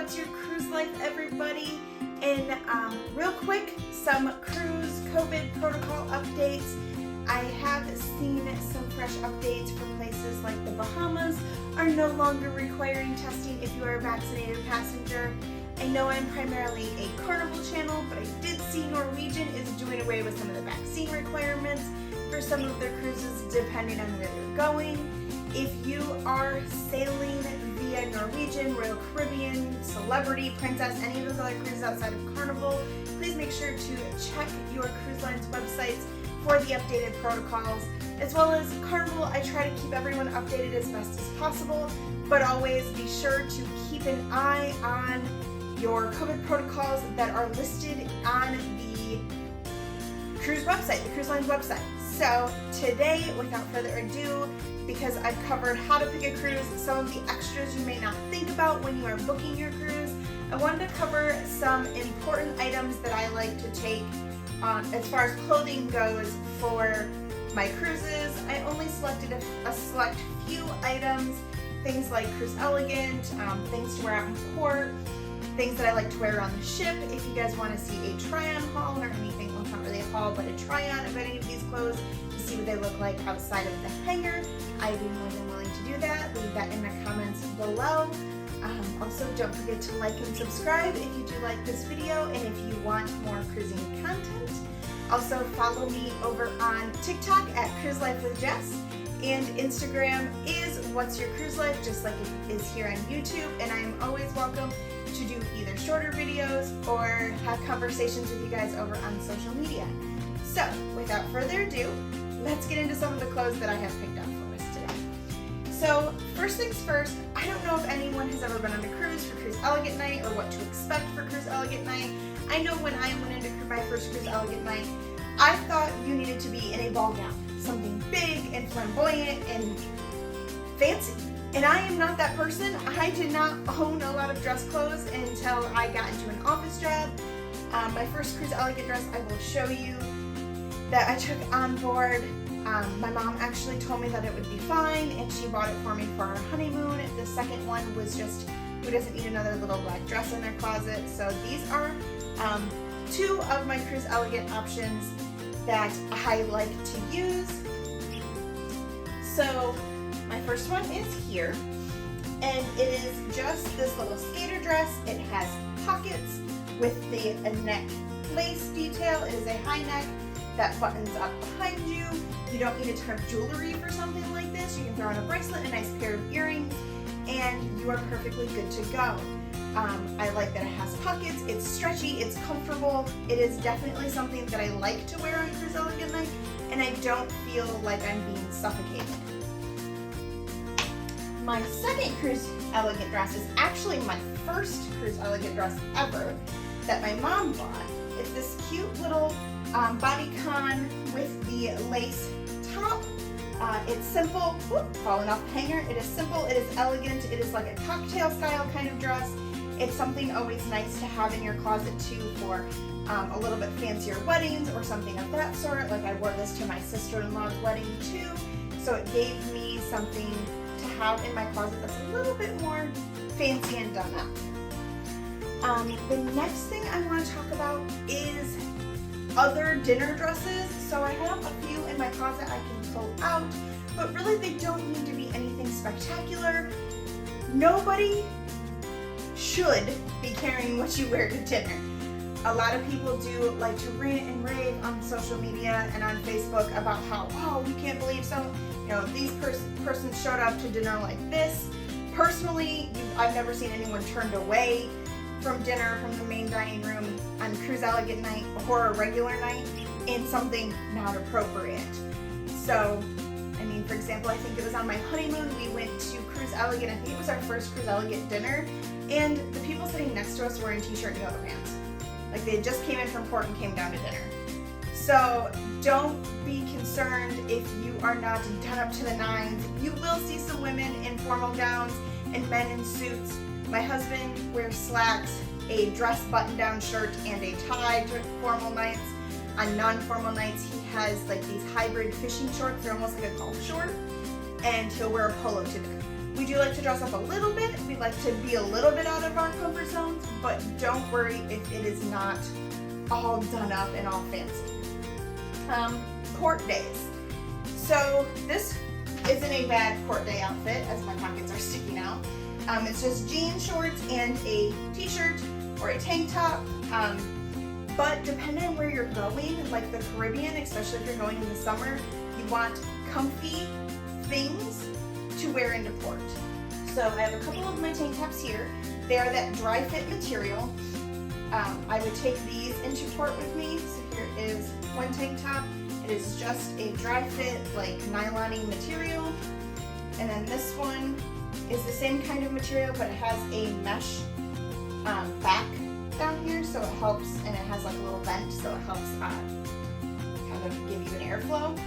what's your cruise life, everybody? And real quick, some cruise COVID protocol updates. I have seen some fresh updates from places like the Bahamas are no longer requiring testing if you are a vaccinated passenger. I know I'm primarily a Carnival channel, but I did see Norwegian is doing away with some of the vaccine requirements for some of their cruises depending on where you're going. If you are sailing via Norwegian, Royal Caribbean, Celebrity, Princess, any of those other cruises outside of Carnival, please make sure to check your cruise line's websites for the updated protocols. As well as Carnival, I try to keep everyone updated as best as possible, but always be sure to keep an eye on your COVID protocols that are listed on the cruise website, the cruise line's website. So today, without further ado, because I've covered how to pick a cruise, some of the extras you may not think about when you are booking your cruise, I wanted to cover some important items that I like to take as far as clothing goes for my cruises. I only selected a select few items, things like Cruise Elegant, things to wear out in port, things that I like to wear on the ship. If you guys want to see a try-on haul or anything, well, it's not really a haul, but a try-on of any of these clothes to see what they look like outside of the hanger, I'd be more than willing to do that. Leave that in the comments below. Also, don't forget to like and subscribe if you do like this video and if you want more cruising content. Also, follow me over on TikTok at Cruise Life with Jess, and Instagram is What's Your Cruise Life, just like it is here on YouTube, and I am always welcome to do either shorter videos or have conversations with you guys over on social media. So, without further ado, let's get into some of the clothes that I have picked out for us today. So, first things first, I don't know if anyone has ever been on a cruise for Cruise Elegant Night or what to expect for Cruise Elegant Night. I know when I went into my first Cruise Elegant Night, I thought you needed to be in a ball gown, something big and flamboyant and fancy. And I am not that person. I did not own a lot of dress clothes until I got into an office job. My first Cruise Elegant dress I will show you that I took on board. My mom actually told me that it would be fine, and she bought it for me for our honeymoon. The second one was just, who doesn't need another little black dress in their closet? So these are two of my Cruise Elegant options that I like to use. So my first one is here, and it is just this little skater dress. It has pockets with the neck lace detail. It is a high neck that buttons up behind you. You don't need a ton of jewelry for something like this. You can throw on a bracelet and a nice pair of earrings, and you are perfectly good to go. I like that it has pockets, it's stretchy, it's comfortable. It is definitely something that I like to wear on Cruise Elegant Night, and I don't feel like I'm being suffocated. My second Cruise Elegant dress is actually my first Cruise Elegant dress ever that my mom bought. It's this cute little bodycon with the lace top. It's simple, falling off the hanger. It is simple, it is elegant, it is like a cocktail style kind of dress. It's something always nice to have in your closet too for a little bit fancier weddings or something of that sort. Like I wore this to my sister-in-law's wedding too, so it gave me something to have in my closet that's a little bit more fancy and done up. The next thing I want to talk about is other dinner dresses. So I have a few in my closet I can pull out, but really they don't need to be anything spectacular. Nobody should be carrying what you wear to dinner. A lot of people do like to rant and rave on social media and on Facebook about how, oh, we can't believe these persons showed up to dinner like this. Personally, I've never seen anyone turned away from dinner from the main dining room on Cruise Elegant Night or a regular night in something not appropriate. So, I mean, for example, I think it was on my honeymoon, we went to Cruise Elegant. I think it was our first Cruise Elegant dinner, and the people sitting next to us were in t-shirt and yoga pants. Like they just came in from port and came down to dinner. So don't be concerned if you are not done up to the nines. You will see some women in formal gowns and men in suits. My husband wears slacks, a dress button-down shirt, and a tie to formal nights. On non-formal nights, he has like these hybrid fishing shorts. They're almost like a golf short, and he'll wear a polo to dinner. We do like to dress up a little bit. We like to be a little bit out of our comfort zones, but don't worry if it is not all done up and all fancy. Court days. So this isn't a bad court day outfit, as my pockets are sticking out. It's just jean shorts and a t-shirt or a tank top. But depending on where you're going, like the Caribbean, especially if you're going in the summer, you want comfy things to wear into port. So I have a couple of my tank tops here. They are that dry fit material. I would take these into port with me. So here is one tank top. It is just a dry fit, like nylon-y material. And then this one is the same kind of material, but it has a mesh back down here, so it helps, and it has like a little vent, so it helps kind of give you an airflow.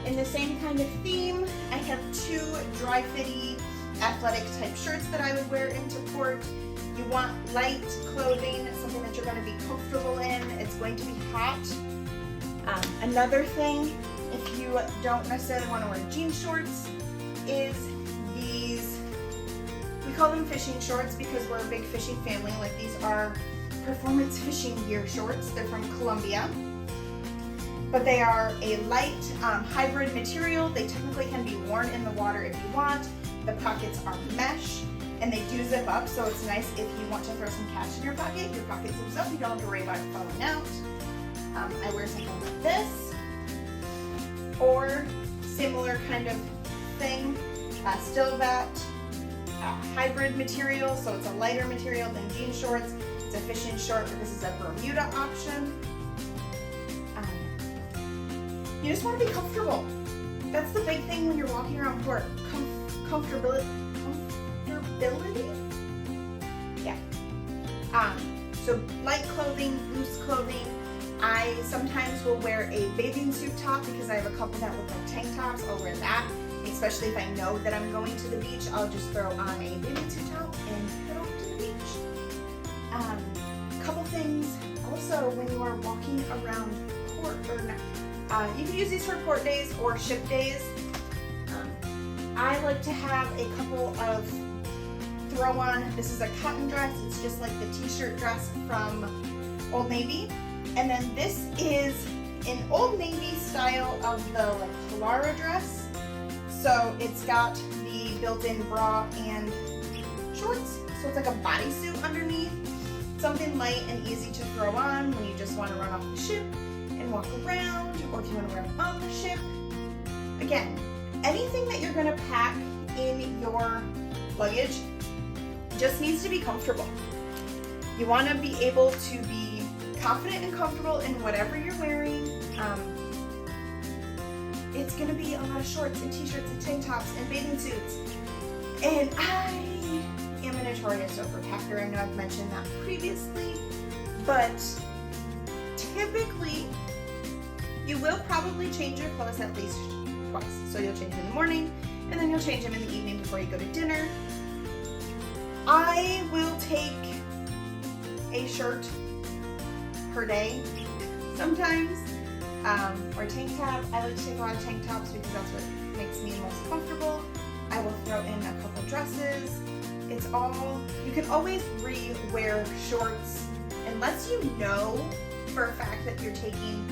In the same kind of theme, I have two dry fitty athletic type shirts that I would wear into port. You want light clothing, something that you're going to be comfortable in. It's going to be hot. Another thing, if you don't necessarily want to wear jean shorts, is these, we call them fishing shorts because we're a big fishing family. Like, these are performance fishing gear shorts. They're from Colombia. But they are a light hybrid material. They technically can be worn in the water if you want. The pockets are mesh and they do zip up, so it's nice if you want to throw some cash in your pocket zips up, you don't have to worry about it falling out. I wear something like this, or similar kind of thing, still that hybrid material, so it's a lighter material than jean shorts. It's a fishing short, but this is a Bermuda option. You just want to be comfortable. That's the big thing when you're walking around port. Comfortability? Yeah. So light clothing, loose clothing. I sometimes will wear a bathing suit top because I have a couple that look like tank tops. I'll wear that, especially if I know that I'm going to the beach. I'll just throw on a bathing suit top and head off to the beach. Couple things also when you are walking around port, or not. You can use these for port days or ship days. I like to have a couple of throw on. This is a cotton dress. It's just like the t-shirt dress from Old Navy. And then this is an Old Navy style of the like Polara dress. So it's got the built-in bra and shorts. So it's like a bodysuit underneath. Something light and easy to throw on when you just want to run off the ship and walk around, or if you want to wear them on the ship. Again, anything that you're going to pack in your luggage just needs to be comfortable. You want to be able to be confident and comfortable in whatever you're wearing. It's going to be a lot of shorts and t-shirts and tank tops and bathing suits. And I am a notorious overpacker. I know I've mentioned that previously, but typically you will probably change your clothes at least twice. So you'll change them in the morning, and then you'll change them in the evening before you go to dinner. I will take a shirt per day sometimes, or a tank top. I like to take a lot of tank tops because that's what makes me most comfortable. I will throw in a couple dresses. It's all, you can always re-wear shorts unless you know for a fact that you're taking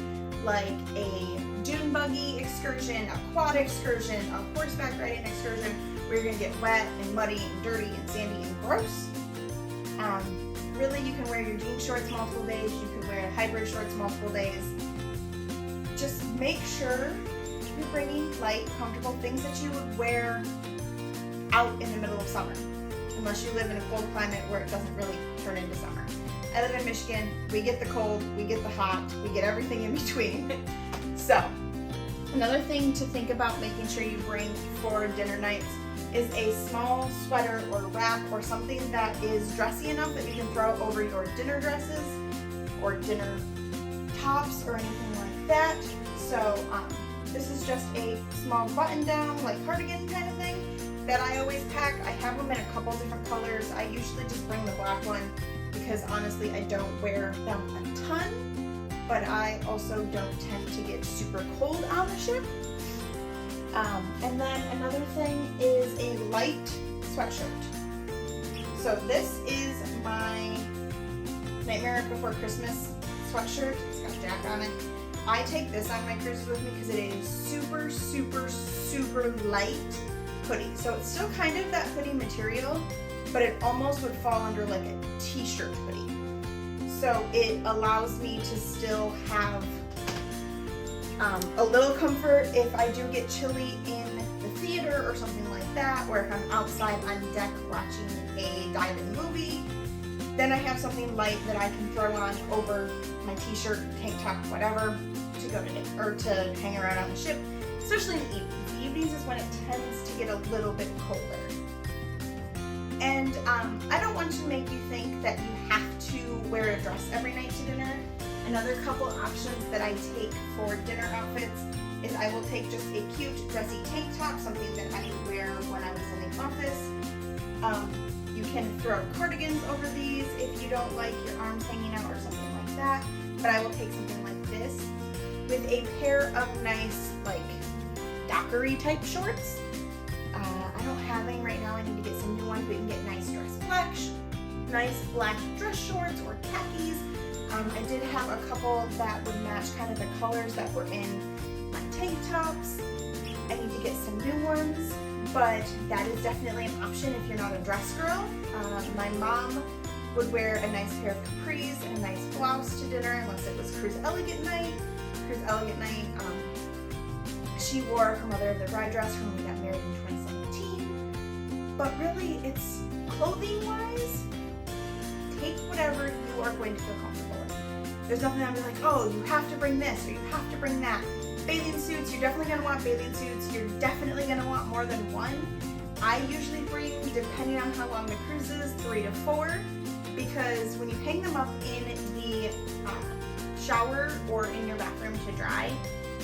like a dune buggy excursion, a quad excursion, a horseback riding excursion where you're gonna get wet and muddy and dirty and sandy and gross. Really, you can wear your jean shorts multiple days. You can wear hybrid shorts multiple days. Just make sure you're bringing light, comfortable things that you would wear out in the middle of summer, unless you live in a cold climate where it doesn't really turn into summer. I live in Michigan. We get the cold, we get the hot, we get everything in between. So, another thing to think about making sure you bring for dinner nights is a small sweater or wrap or something that is dressy enough that you can throw over your dinner dresses or dinner tops or anything like that. So this is just a small button down, like cardigan kind of thing that I always pack. I have them in a couple different colors. I usually just bring the black one because honestly I don't wear them a ton, but I also don't tend to get super cold on the ship. And then another thing is a light sweatshirt. So this is my Nightmare Before Christmas sweatshirt. It's got Jack on it. I take this on my cruises with me because it is super, super, super light hoodie. So it's still kind of that hoodie material, but it almost would fall under like a t-shirt hoodie. So it allows me to still have a little comfort if I do get chilly in the theater or something like that, or if I'm outside on deck watching a dive-in movie, then I have something light that I can throw on over my t-shirt, tank top, whatever, to go to dinner or to hang around on the ship, especially in the evenings. The evenings is when it tends to get a little bit colder. And I don't want to make you think that you have to wear a dress every night to dinner. Another couple options that I take for dinner outfits is I will take just a cute dressy tank top, something that I would wear when I was in the office. You can throw cardigans over these if you don't like your arms hanging out or something like that. But I will take something like this with a pair of nice, like, dockery type shorts. I don't have any right now. I need to get some new ones, but you can get nice black dress shorts or khakis. I did have a couple that would match kind of the colors that were in my tank tops. I need to get some new ones, but that is definitely an option if you're not a dress girl. My mom would wear a nice pair of capris and a nice blouse to dinner unless it was Cruise Elegant night. Cruise Elegant night, she wore her Mother of the Bride dress from when we got married in 2017. But really, it's clothing-wise, take whatever you are going to feel comfortable with. There's nothing that I'm like, oh, you have to bring this or you have to bring that. Bathing suits, you're definitely going to want bathing suits. You're definitely going to want more than one. I usually bring, depending on how long the cruise is, 3 to 4, because when you hang them up in the shower or in your bathroom to dry,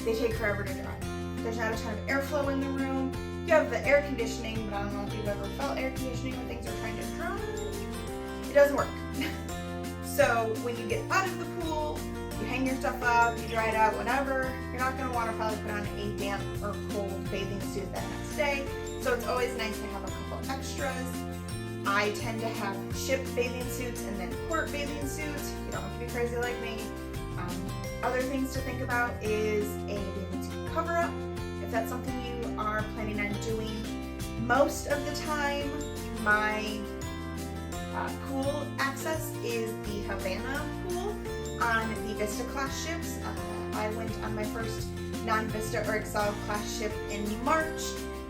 they take forever to dry. There's not a ton of airflow in the room. You have the air conditioning, but I don't know if you've ever felt air conditioning when things are trying to dry. It doesn't work. So when you get out of the pool, you hang your stuff up, you dry it out, whatever, you're not going to want to probably put on a damp or cold bathing suit that next day. So it's always nice to have a couple extras. I tend to have ship bathing suits and then port bathing suits. You don't have to be crazy like me. Other things to think about is a bathing suit cover-up, if that's something you are planning on doing. Most of the time, my pool access is the Havana pool on the Vista class ships. I went on my first non-Vista or Excel class ship in March,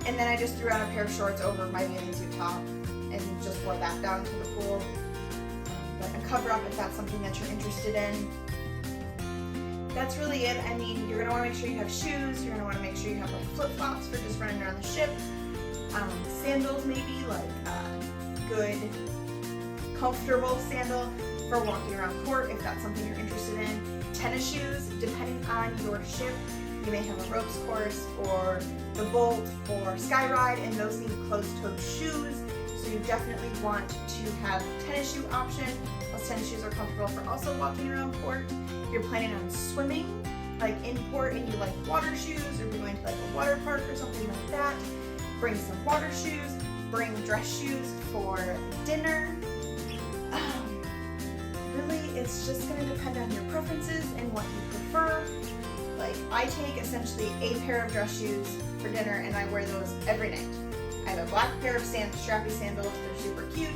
and then I just threw on a pair of shorts over my bathing suit top and just wore that down to the pool. But a cover-up if that's something that you're interested in. That's really it. I mean, you're going to want to make sure you have shoes. You're going to want to make sure you have like flip-flops for just running around the ship. Sandals maybe, like good, comfortable sandal for walking around port if that's something you're interested in. Tennis shoes, depending on your ship. You may have a ropes course or the Bolt or Skyride, and those need closed-toed shoes. So you definitely want to have tennis shoe option. Those tennis shoes are comfortable for also walking around port. If you're planning on swimming, like in port, and you like water shoes, or you're going to like a water park or something like that, bring some water shoes. Bring dress shoes for dinner. Really, it's just going to depend on your preferences and what you prefer. Like, I take essentially a pair of dress shoes for dinner, and I wear those every night. I have a black pair of strappy sandals. They're super cute.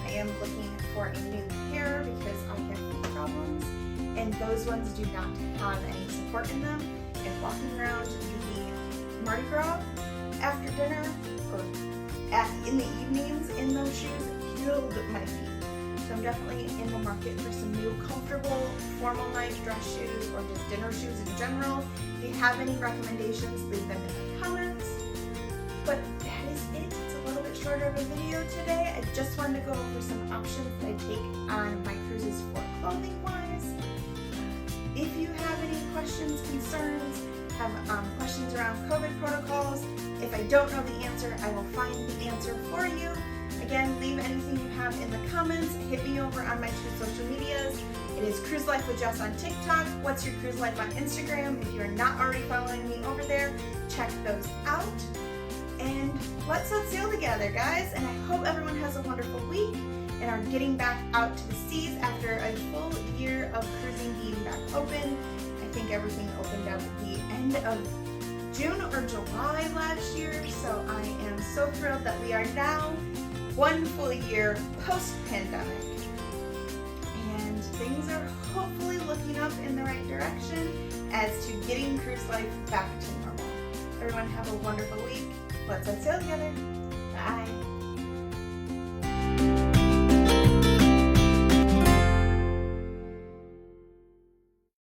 I am looking for a new pair because I have feet problems, and those ones do not have any support in them. And walking around the Mardi Gras after dinner or in the evenings in those shoes killed my feet. So I'm definitely in the market for some new comfortable formal night dress shoes or just dinner shoes in general. If you have any recommendations, leave them in the comments. But that is it. It's a little bit shorter of a video today. I just wanted to go over some options that I take on my cruises for clothing wise. If you have any questions, concerns, have questions around COVID protocols, if I don't know the answer, I will find the answer for you. Again, leave anything you have in the comments. Hit me over on my 2 social medias. It is Cruise Life with Jess on TikTok. What's Your Cruise Life on Instagram? If you're not already following me over there, check those out. let's set sail together, guys. And I hope everyone has a wonderful week and are getting back out to the seas after a full year of cruising being back open. I think everything opened up at the end of June or July last year, so I am so thrilled that we are now one full year post-pandemic. And things are hopefully looking up in the right direction as to getting cruise life back to normal. Everyone have a wonderful week. Let's set sail together. Bye.